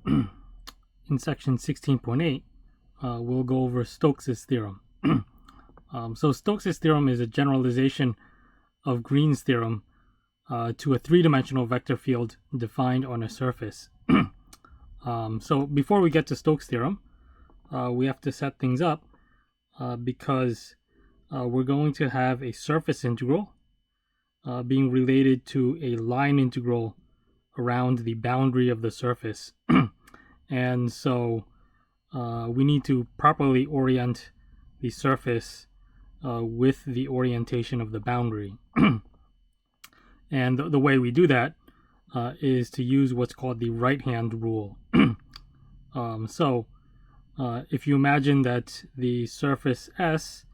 in section 16.8, we'll go over Stokes' theorem. So Stokes' theorem is a generalization of Green's theorem to a three-dimensional vector field defined on a surface. So before we get to Stokes' theorem, we have to set things up because we're going to have a surface integral being related to a line integral around the boundary of the surface. And so we need to properly orient the surface with the orientation of the boundary. And the way we do that is to use what's called the right-hand rule. So if you imagine that the surface S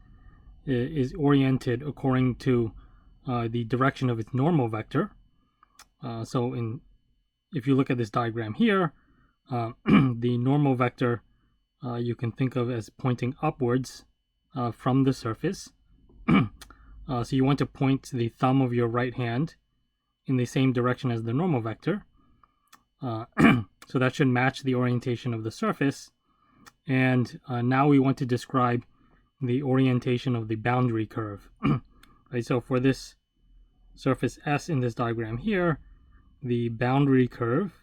is oriented according to the direction of its normal vector, if you look at this diagram here, the normal vector you can think of as pointing upwards from the surface. So you want to point the thumb of your right hand in the same direction as the normal vector. So that should match the orientation of the surface. And now we want to describe the orientation of the boundary curve. Right, so for this surface S in this diagram here, the boundary curve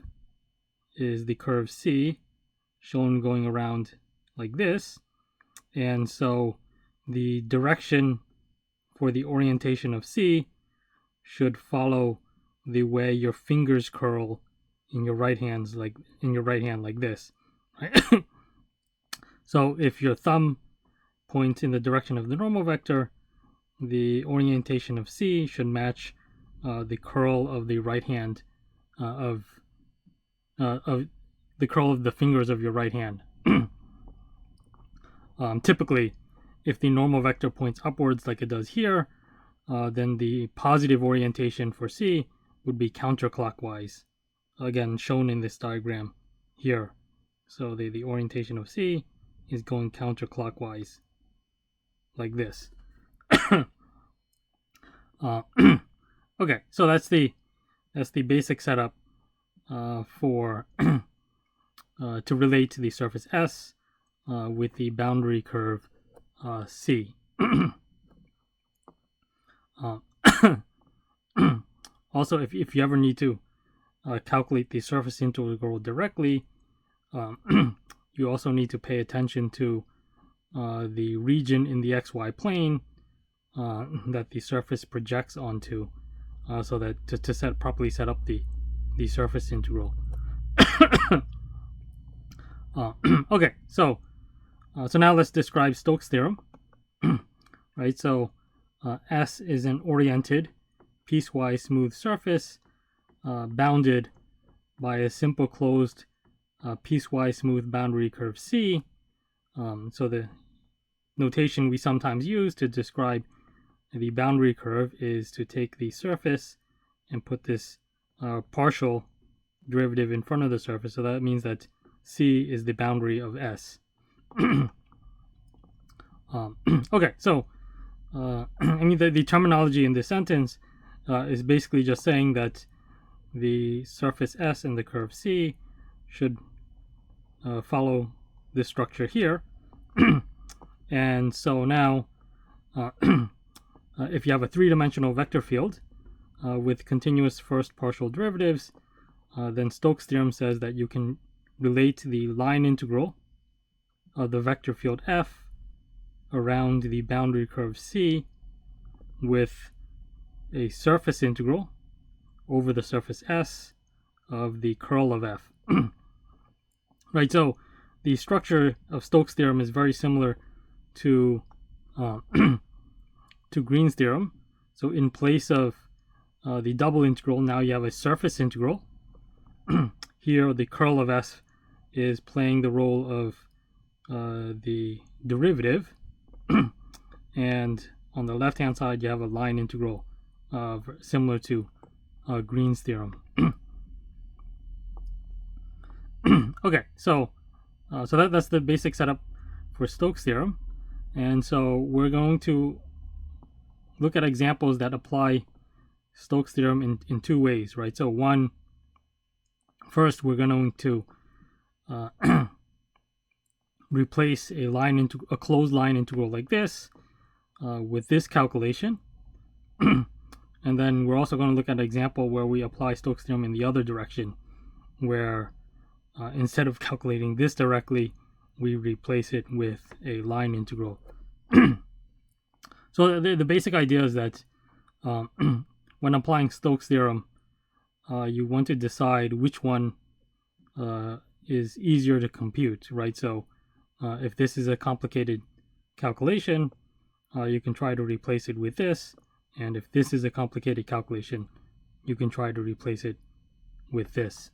is the curve C, shown going around like this. And so the direction for the orientation of C should follow the way your fingers curl in your right hand like this. Right? So if your thumb points in the direction of the normal vector, the orientation of C should match the curl of the right hand of the curl of the fingers of your right hand. Typically, if the normal vector points upwards like it does here, then the positive orientation for C would be counterclockwise, again shown in this diagram here. So the orientation of C is going counterclockwise like this. Okay, so that's the basic setup for to relate to the surface S with the boundary curve C. Also, if you ever need to calculate the surface integral directly, you also need to pay attention to the region in the xy plane that the surface projects onto, so that to properly set up the surface integral. Okay, so now let's describe Stokes' theorem. Right, so S is an oriented piecewise smooth surface bounded by a simple closed piecewise smooth boundary curve C. So the notation we sometimes use to describe the boundary curve is to take the surface and put this partial derivative in front of the surface. So that means that C is the boundary of S. Okay, so the terminology in this sentence is basically just saying that the surface S and the curve C should follow this structure here. And so now, if you have a three-dimensional vector field with continuous first partial derivatives, then Stokes' theorem says that you can relate the line integral of the vector field F around the boundary curve C with a surface integral over the surface S of the curl of F. Right, so the structure of Stokes' theorem is very similar to Green's theorem. So in place of the double integral, now you have a surface integral. Here the curl of S is playing the role of the derivative. And on the left hand side you have a line integral similar to Green's theorem. Okay, so that's the basic setup for Stokes' theorem. And so we're going to look at examples that apply Stokes' theorem in two ways, right? So first we're going to replace a closed line integral like this with this calculation. And then we're also going to look at an example where we apply Stokes' theorem in the other direction, where instead of calculating this directly, we replace it with a line integral. So the basic idea is that when applying Stokes' theorem, you want to decide which one is easier to compute, right? So if this is a complicated calculation, you can try to replace it with this. And if this is a complicated calculation, you can try to replace it with this.